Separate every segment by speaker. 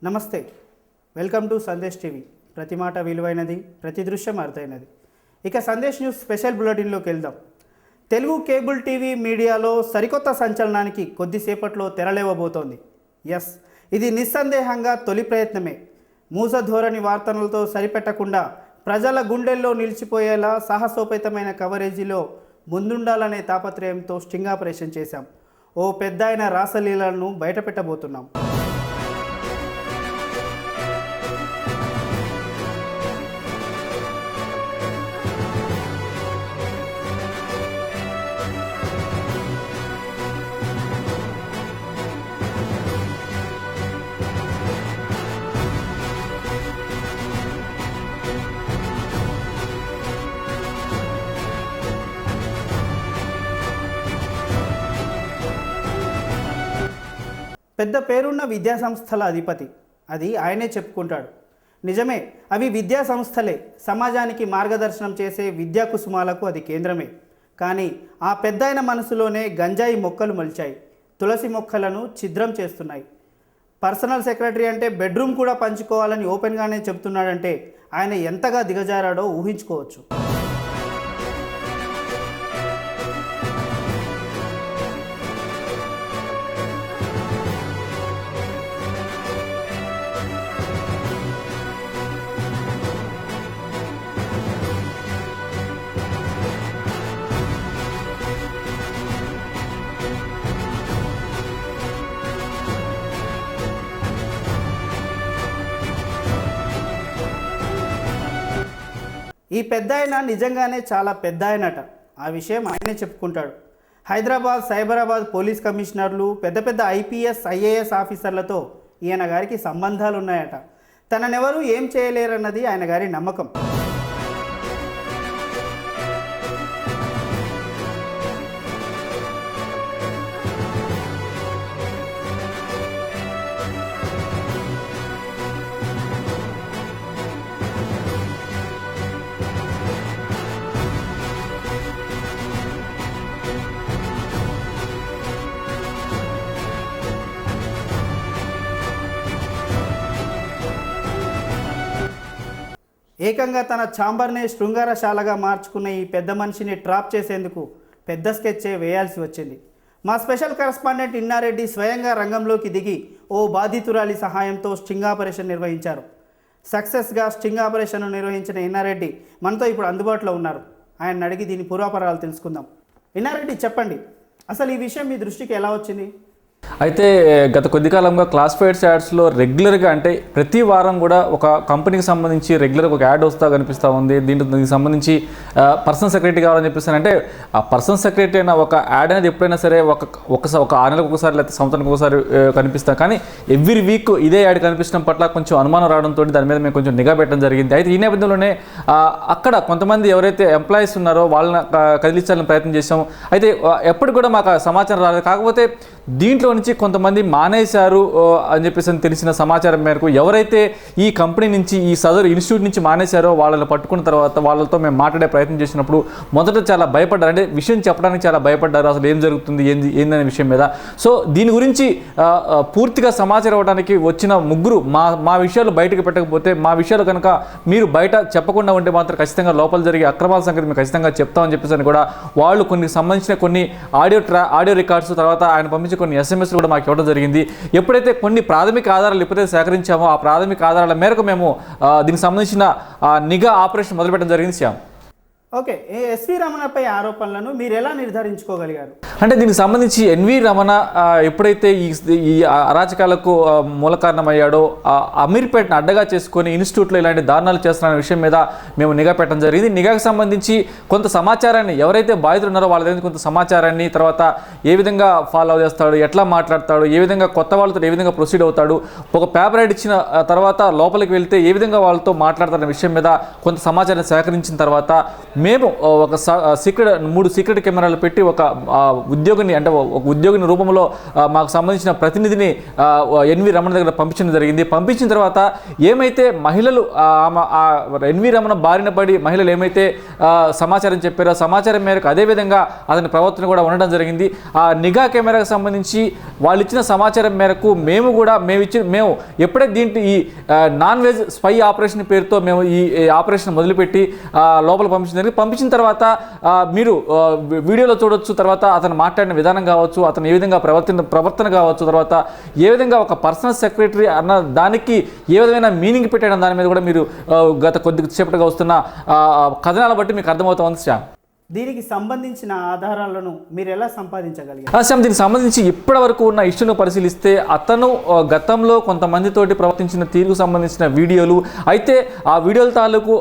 Speaker 1: నమస్తే, welcome to Sandesh TV. ప్రతి మాట విలువైనది, ప్రతి దృశ్యం అర్థమైనది. ఇక సందేశ్ న్యూస్ స్పెషల్ బులెటిన్లోకి వెళ్దాం. తెలుగు కేబుల్ టీవీ మీడియాలో సరికొత్త సంచలనానికి కొద్దిసేపట్లో తెరలేవబోతోంది. ఎస్, ఇది నిస్సందేహంగా తొలి ప్రయత్నమే. మూస ధోరణి వార్తలతో సరిపెట్టకుండా ప్రజల గుండెల్లో నిలిచిపోయేలా సాహసోపేతమైన కవరేజీలో ముందుండాలనే తాపత్రయంతో స్టింగ్ ఆపరేషన్ చేశాం. ఓ పెద్దాయన రాసలీలను బయటపెట్టబోతున్నాం. పెద్ద పేరున్న విద్యాసంస్థల అధిపతి, అది ఆయనే చెప్పుకుంటాడు. నిజమే, అవి విద్యా సంస్థలే. సమాజానికి మార్గదర్శనం చేసే విద్యా కుసుమాలకు అది కేంద్రమే. కానీ ఆ పెద్దాయన మనసులోనే గంజాయి మొక్కలు మొలిచాయి. తులసి మొక్కలను ఛిద్రం చేస్తున్నాయి. పర్సనల్ సెక్రటరీ అంటే బెడ్రూమ్ కూడా పంచుకోవాలని ఓపెన్గానే చెబుతున్నాడంటే ఆయన ఎంతగా దిగజారాడో ఊహించుకోవచ్చు. ఈ పెద్దాయన నిజంగానే చాలా పెద్దాయనట. ఆ విషయం ఆయనే చెప్పుకుంటాడు. హైదరాబాద్, సైబరాబాద్ పోలీస్ కమిషనర్లు, పెద్ద పెద్ద ఐపీఎస్, ఐఏఎస్ ఆఫీసర్లతో ఈయన గారికి సంబంధాలు ఉన్నాయట. తననెవరూ ఏం చేయలేరన్నది ఆయన గారి నమ్మకం. ఏకంగా తన ఛాంబర్నే శృంగారశాలగా మార్చుకున్న ఈ పెద్ద మనిషిని ట్రాప్ చేసేందుకు పెద్ద స్కెచ్చే వేయాల్సి వచ్చింది. మా స్పెషల్ కరెస్పాండెంట్ ఇన్నారెడ్డి స్వయంగా రంగంలోకి దిగి ఓ బాధితురాలి సహాయంతో స్టింగ్ ఆపరేషన్ నిర్వహించారు. సక్సెస్గా స్టింగ్ ఆపరేషన్ నిర్వహించిన ఇన్నారెడ్డి మనతో ఇప్పుడు అందుబాటులో ఉన్నారు. ఆయన అడిగి దీని పూర్వాపరాలు తెలుసుకుందాం. ఇన్నారెడ్డి, చెప్పండి, అసలు ఈ విషయం మీ దృష్టికి ఎలా వచ్చింది?
Speaker 2: అయితే గత కొద్ది కాలంగా క్లాసిఫైడ్ యాడ్స్లో రెగ్యులర్గా, అంటే ప్రతి వారం కూడా ఒక కంపెనీకి సంబంధించి రెగ్యులర్గా ఒక యాడ్ వస్తూ కనిపిస్తూ ఉంది. దీనికి సంబంధించి పర్సనల్ సెక్రటరీ కావాలని చెప్పేసి, అంటే ఆ పర్సనల్ సెక్రటరీ అయినా ఒక యాడ్ అనేది ఎప్పుడైనా సరే ఒక 6 నెలలకు ఒకసారి లేకపోతే సంవత్సరానికి ఒకసారి కనిపిస్తాం. కానీ ఎవ్రీ వీక్ ఇదే యాడ్ కనిపించడం పట్ల కొంచెం అనుమానం రావడంతో దాని మీద మేము కొంచెం నిఘా పెట్టడం జరిగింది. అయితే ఈ నేపథ్యంలోనే అక్కడ కొంతమంది ఎవరైతే ఎంప్లాయీస్ ఉన్నారో వాళ్ళని కదిలించాలని ప్రయత్నం చేసాము. అయితే ఎప్పుడు కూడా మాకు సమాచారం రాలేదు. కాకపోతే దీంట్లో నుంచి కొంతమంది మానేశారు అని చెప్పేసి తెలిసిన సమాచారం మేరకు ఎవరైతే ఈ కంపెనీ నుంచి, ఈ సదరు ఇన్స్టిట్యూట్ నుంచి మానేశారో వాళ్ళని పట్టుకున్న తర్వాత వాళ్ళతో మేము మాట్లాడే ప్రయత్నం చేసినప్పుడు మొదట చాలా భయపడ్డారు. అంటే విషయం చెప్పడానికి చాలా భయపడ్డారు, అసలు ఏం జరుగుతుంది ఏందనే విషయం మీద. సో దీని గురించి పూర్తిగా సమాచారం ఇవ్వడానికి వచ్చిన ముగ్గురు మా విషయాలు బయటకు పెట్టకపోతే, మా విషయాలు కనుక మీరు బయట చెప్పకుండా ఉంటే మాత్రం ఖచ్చితంగా లోపల జరిగే అక్రమాల సంగతి మేము ఖచ్చితంగా చెప్తామని చెప్పేసి కూడా వాళ్ళు సంబంధించిన కొన్ని ఆడియో రికార్డ్స్, తర్వాత ఆయన పంపించిన కొన్ని SMS కూడా మాకు ఇవ్వడం జరిగింది. ఎప్పుడైతే కొన్ని ప్రాథమిక ఆధారాలు ఎప్పుడైతే సేకరించామో ఆ ప్రాథమిక ఆధారాల మేరకు మేము దీనికి సంబంధించిన నిఘా ఆపరేషన్ మొదలుపెట్టడం జరిగింది. శ్యామ్,
Speaker 1: ఓకే, ఎస్వి రమణపై ఆరోపణలను మీరు ఎలా నిర్ధారించుకోగలిగారు?
Speaker 2: అంటే దీనికి సంబంధించి ఎన్వి రమణ ఎప్పుడైతే ఈ అరాచకాలకు మూల కారణమయ్యాడో, అమీర్పేటను అడ్డగా చేసుకొని ఇన్స్టిట్యూట్లో ఇలాంటి దారుణాలు చేస్తున్న విషయం మీద మేము నిఘా పెట్టడం జరిగింది. నిఘాకు సంబంధించి కొంత సమాచారాన్ని, ఎవరైతే బాధితులు ఉన్నారో వాళ్ళ దగ్గర కొంత సమాచారాన్ని, తర్వాత ఏ విధంగా ఫాలో చేస్తాడు, ఎట్లా మాట్లాడతాడు, ఏ విధంగా కొత్త వాళ్ళతో ఏ విధంగా ప్రొసీడ్ అవుతాడు, ఒక పేపర్ యాడ్ ఇచ్చిన తర్వాత లోపలికి వెళ్తే ఏ విధంగా వాళ్ళతో మాట్లాడతారన్న విషయం మీద కొంత సమాచారాన్ని సేకరించిన తర్వాత మేము ఒక సీక్రెట్ 3 సీక్రెట్ కెమెరాలు పెట్టి ఒక ఉద్యోగిని అంటే ఒక ఉద్యోగిని రూపంలో మాకు సంబంధించిన ప్రతినిధిని ఎన్వి రమణ దగ్గర పంపించడం జరిగింది. పంపించిన తర్వాత ఏమైతే మహిళలు ఎన్వి రమణ బారిన పడి మహిళలు ఏమైతే సమాచారం చెప్పారో సమాచారం మేరకు అదేవిధంగా అతని ప్రవర్తన కూడా ఉండడం జరిగింది. ఆ నిఘా కెమెరాకు సంబంధించి వాళ్ళు ఇచ్చిన సమాచారం మేరకు మేము ఎప్పుడైతే దీంట్లో ఈ నాన్ వెజ్ స్పై ఆపరేషన్ పేరుతో మేము ఈ ఆపరేషన్ మొదలుపెట్టి లోపల పంపించిన తర్వాత మీరు వీడియోలో చూడొచ్చు. తర్వాత అతను మాట్లాడిన విధానం కావచ్చు, అతను ఏ విధంగా ప్రవర్తన కావచ్చు, తర్వాత ఏ విధంగా ఒక పర్సనల్ సెక్రటరీ అన్న దానికి ఏ విధమైన మీనింగ్ పెట్టడం దాని మీద కూడా మీరు గత కొద్దిసేపటిగా వస్తున్న కథనాల బట్టి మీకు అర్థమవుతుంది శ్యామ్.
Speaker 1: దీనికి సంబంధించిన ఆధారాలను మీరు ఎలా సంపాదించగలిగారు?
Speaker 2: శ్యామ్, దీనికి సంబంధించి ఇప్పటి వరకు ఉన్న ఇష్యూను పరిశీలిస్తే అతను గతంలో కొంతమందితోటి ప్రవర్తించిన తీరుకు సంబంధించిన వీడియోలు అయితే ఆ వీడియోల తాలూకు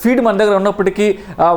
Speaker 2: ఫీడ్ మన దగ్గర ఉన్నప్పటికీ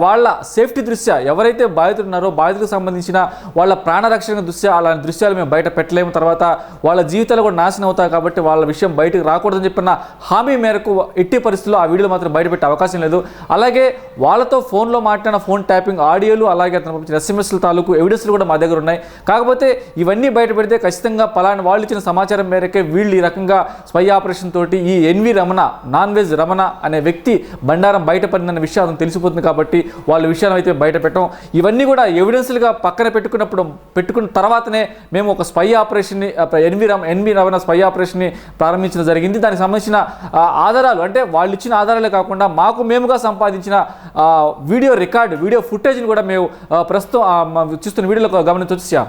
Speaker 2: వాళ్ళ సేఫ్టీ దృష్ట్యా ఎవరైతే బాధితులు ఉన్నారో బాధితులకు సంబంధించిన వాళ్ళ ప్రాణరక్షణ దృష్ట్యా అలాంటి దృశ్యాలు మేము బయట పెట్టలేము. తర్వాత వాళ్ళ జీవితాలు కూడా నాశనం అవుతాయి కాబట్టి వాళ్ళ విషయం బయటకు రాకూడదని చెప్పిన హామీ మేరకు ఎట్టి పరిస్థితుల్లో ఆ వీడియోలు మాత్రం బయట పెట్టే అవకాశం లేదు. అలాగే వాళ్ళతో ఫోన్లో మాట్లాడిన ఫోన్ ట్యాపింగ్ ఆడియోలు అలాగే అతను పంపించిన ఎస్ఎంఎస్ల తాలూకు ఎవిడెన్స్లు కూడా మా దగ్గర ఉన్నాయి. కాకపోతే ఇవన్నీ బయట పెడితే ఖచ్చితంగా పలానా వాళ్ళు ఇచ్చిన సమాచారం మేరకే వీళ్ళు ఈ రకంగా స్పై ఆపరేషన్ తోటి ఈ ఎన్వి రమణ నాన్ వెజ్ రమణ అనే వ్యక్తి బండారం బయటపడిందన్న విషయం అతను తెలిసిపోతుంది కాబట్టి వాళ్ళ విషయాలు అయితే బయట పెట్టడం ఇవన్నీ కూడా ఎవిడెన్స్లుగా పక్కన పెట్టుకున్న తర్వాతనే మేము ఒక స్పై ఆపరేషన్ని ఎన్వి రమణ స్పై ఆపరేషన్ని ప్రారంభించడం జరిగింది. దానికి సంబంధించిన ఆధారాలు అంటే వాళ్ళు ఇచ్చిన ఆధారాలే కాకుండా మేముగా సంపాదించిన వీడియో ఫుటేజ్ని కూడా మేము ప్రస్తుతం చూస్తున్న వీడియోలో గమనించవచ్చు.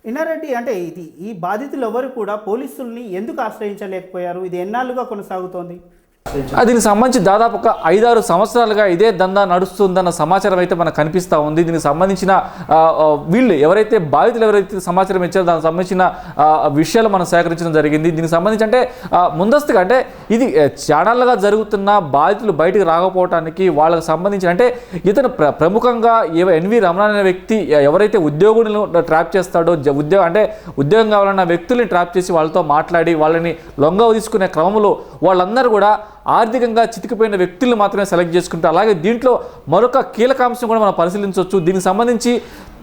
Speaker 1: ఇన్నారెడ్డి, అంటే ఈ బాధితులు ఎవరు కూడా పోలీసుల్ని ఎందుకు ఆశ్రయించలేకపోయారు? ఇది ఎన్నాళ్ళుగా కొనసాగుతోంది?
Speaker 2: దీనికి సంబంధించి దాదాపు ఒక 5-6 సంవత్సరాలుగా ఇదే దందా నడుస్తుందన్న సమాచారం అయితే మనకు కనిపిస్తూ ఉంది. దీనికి సంబంధించిన వీళ్ళు ఎవరైతే సమాచారం ఇచ్చారో దానికి సంబంధించిన విషయాలు మనం సేకరించడం జరిగింది. దీనికి సంబంధించి అంటే ముందస్తుగా అంటే ఇది ఛానళ్ళగా జరుగుతున్న బాధితులు బయటకు రాకపోవడానికి వాళ్ళకి సంబంధించిన అంటే ఇతను ప్రముఖంగా ఎన్వి రమణ అనే వ్యక్తి ఎవరైతే ఉద్యోగులను ట్రాప్ చేస్తాడో ఉద్యోగం కావాలన్న వ్యక్తుల్ని ట్రాప్ చేసి వాళ్ళతో మాట్లాడి వాళ్ళని లొంగ తీసుకునే క్రమంలో వాళ్ళందరూ కూడా ఆర్థికంగా చితికిపోయిన వ్యక్తులను మాత్రమే సెలెక్ట్ చేసుకుంటారు. అలాగే దీంట్లో మరొక కీలకాంశం కూడా మనం పరిశీలించవచ్చు. దీనికి సంబంధించి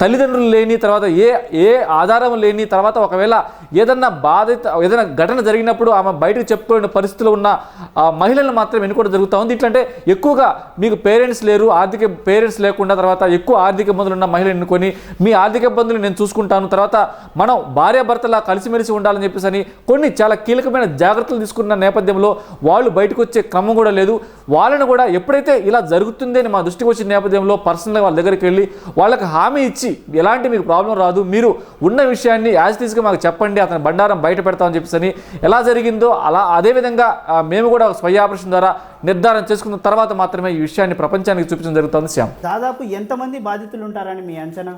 Speaker 2: తల్లిదండ్రులు లేని తర్వాత ఏ ఆధారం లేని తర్వాత ఒకవేళ ఏదైనా ఘటన జరిగినప్పుడు ఆమె బయటకు చెప్పుకునే పరిస్థితులు ఉన్న మహిళలను మాత్రం ఎన్నుకోవడం జరుగుతూ ఉంది. ఇట్లంటే ఎక్కువగా మీకు పేరెంట్స్ లేరు, పేరెంట్స్ లేకుండా తర్వాత ఎక్కువ ఆర్థిక ఇబ్బందులు ఉన్న మహిళలు ఎన్నుకొని మీ ఆర్థిక ఇబ్బందులు నేను చూసుకుంటాను, తర్వాత మనం భార్యాభర్తలా కలిసిమెలిసి ఉండాలని చెప్పేసి కొన్ని చాలా కీలకమైన జాగ్రత్తలు తీసుకున్న నేపథ్యంలో వాళ్ళు బయటకు వచ్చే క్రమం కూడా లేదు. వాళ్ళని కూడా ఎప్పుడైతే ఇలా జరుగుతుందని మా దృష్టికి వచ్చిన నేపథ్యంలో పర్సనల్గా వాళ్ళ దగ్గరికి వెళ్ళి వాళ్ళకి హామీ ఇచ్చి ఎలాంటి మీకు ప్రాబ్లం రాదు, మీరు ఉన్న విషయాన్ని యాజ్ తీసుకుని మాకు చెప్పండి, అతని బండారం బయట పెడతామని చెప్పేసి ఎలా జరిగిందో అదేవిధంగా మేము కూడా స్పై ఆపరేషన్ ద్వారా నిర్ధారణ చేసుకున్న తర్వాత మాత్రమే ఈ విషయాన్ని ప్రపంచానికి చూపించడం జరుగుతుంది. శ్యామ్,
Speaker 1: దాదాపు ఎంతమంది బాధితులు ఉంటారని మీ అంచనా?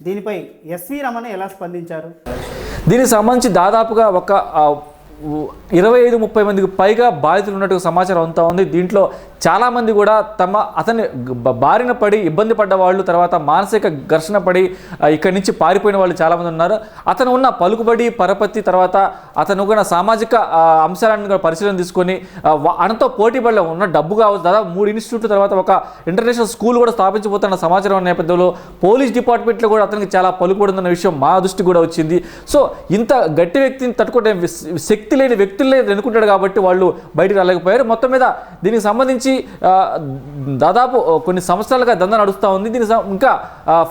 Speaker 1: దీనిపై ఎస్వి రమణ ఎలా స్పందించారు?
Speaker 2: దీనికి సంబంధించి దాదాపుగా ఒక 25-30 మందికి పైగా బాధితులు ఉన్నట్టు సమాచారం అంతా ఉంది. దీంట్లో చాలామంది కూడా అతన్ని బారిన పడి ఇబ్బంది పడ్డ వాళ్ళు, తర్వాత మానసిక ఘర్షణ పడి ఇక్కడి నుంచి పారిపోయిన వాళ్ళు చాలామంది ఉన్నారు. అతను ఉన్న పలుకుబడి పరపతి తర్వాత అతను కూడా సామాజిక అంశాలను కూడా పరిశీలన తీసుకొని అతనితో పోటీ పడలే ఉన్న డబ్బు కావచ్చు, దాదాపు 3 ఇన్స్టిట్యూట్ల తర్వాత ఒక ఇంటర్నేషనల్ స్కూల్ కూడా స్థాపించబోతున్న సమాచారం నేపథ్యంలో పోలీస్ డిపార్ట్మెంట్లో కూడా అతనికి చాలా పలుకుబడి ఉందన్న విషయం మా దృష్టికి కూడా వచ్చింది. సో ఇంత గట్టి వ్యక్తిని తట్టుకునే శక్తి లేని వ్యక్తులే ఎన్నుకుంటాడు కాబట్టి వాళ్ళు బయటకు రాలేకపోయారు. మొత్తం మీద దీనికి సంబంధించి దాదాపు కొన్ని సంవత్సరాలుగా దందా నడుస్తూ ఉంది. దీనికి ఇంకా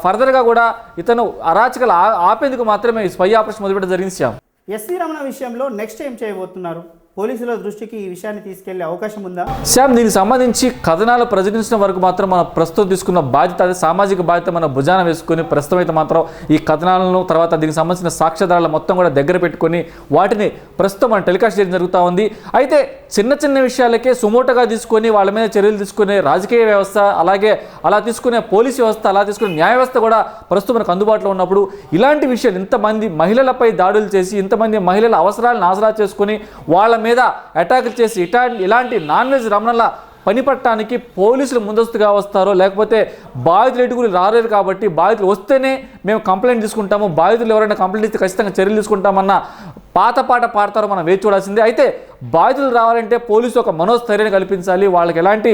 Speaker 2: ఫర్దర్గా కూడా ఇతను అరాచకాలు ఆపేందుకు మాత్రమే స్పై ఆపరేషన్ మొదలుపెట్టడం జరిగింది.
Speaker 1: ఎస్వి రమణ విషయంలో నెక్స్ట్ ఏం చేయబోతున్నారు? పోలీసుల దృష్టికి ఈ విషయాన్ని తీసుకెళ్లే అవకాశం ఉందా?
Speaker 2: శ్యామ్, దీనికి సంబంధించి కథనాలు ప్రచురించిన వరకు మాత్రం మన ప్రస్తుతం తీసుకున్న బాధ్యత అదే సామాజిక బాధ్యత మన భుజాన వేసుకొని ప్రస్తుతం అయితే మాత్రం ఈ కథనాలను తర్వాత దీనికి సంబంధించిన సాక్ష్యాధారాలు మొత్తం కూడా దగ్గర పెట్టుకొని వాటిని ప్రస్తుతం మనం టెలికాస్ట్ చేయడం జరుగుతూ ఉంది. అయితే చిన్న విషయాలకే సుమోటగా తీసుకొని వాళ్ళ మీద చర్యలు తీసుకునే రాజకీయ వ్యవస్థ, అలాగే అలా తీసుకునే పోలీస్ వ్యవస్థ, అలా తీసుకునే న్యాయ వ్యవస్థ కూడా ప్రస్తుతం మనకు అందుబాటులో ఉన్నప్పుడు ఇలాంటి విషయాలు ఇంతమంది మహిళలపై దాడులు చేసి ఇంతమంది మహిళల అవసరాలను ఆసరా చేసుకొని వాళ్ళ మీద అటాకులు చేసి ఇలాంటి నాన్ వెజ్ రమణల పనిపట్టడానికి పోలీసులు ముందస్తుగా వస్తారో లేకపోతే బాధితులు ఎటుకులు రాలేరు కాబట్టి బాధితులు వస్తేనే మేము కంప్లైంట్ తీసుకుంటాము, బాధితులు ఎవరైనా కంప్లైంట్ ఇస్తే ఖచ్చితంగా చర్యలు తీసుకుంటామన్న పాత పాట పాడతారో మనం వేచి చూడాల్సిందే. అయితే బాధితులు రావాలంటే పోలీసు ఒక మనోస్థైర్యాన్ని కల్పించాలి, వాళ్ళకి ఎలాంటి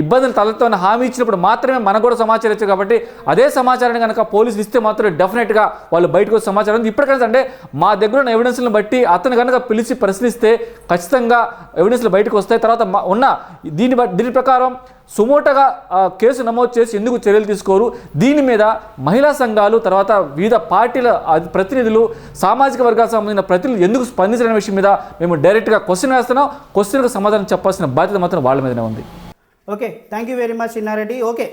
Speaker 2: ఇబ్బందులు తలెత్తమని హామీ ఇచ్చినప్పుడు మాత్రమే మనకు కూడా సమాచారం ఇచ్చారు. కాబట్టి అదే సమాచారాన్ని కనుక పోలీసులు ఇస్తే మాత్రం డెఫినెట్గా వాళ్ళు బయటకు వచ్చే సమాచారం ఉంది. ఇప్పటికైనా అంటే మా దగ్గర ఉన్న ఎవిడెన్స్లను బట్టి అతను కనుక పిలిచి పరిశీలిస్తే ఖచ్చితంగా ఎవిడెన్స్లు బయటకు వస్తాయి. తర్వాత ఉన్న దీని ప్రకారం సుమోటగా కేసు నమోదు చేసి ఎందుకు చర్యలు తీసుకోరు, దీని మీద మహిళా సంఘాలు, తర్వాత వివిధ పార్టీల ప్రతినిధులు, సామాజిక వర్గాలకు సంబంధించిన ప్రతినిధులు ఎందుకు స్పందించిన విషయం మీద మేము డైరెక్ట్గా క్వశ్చన్ వేస్తున్నాం. క్వశ్చన్కు సమాధానం చెప్పాల్సిన బాధ్యత మాత్రం వాళ్ళ మీదనే ఉంది.
Speaker 1: Okay, thank you very much Inna Reddy. Okay,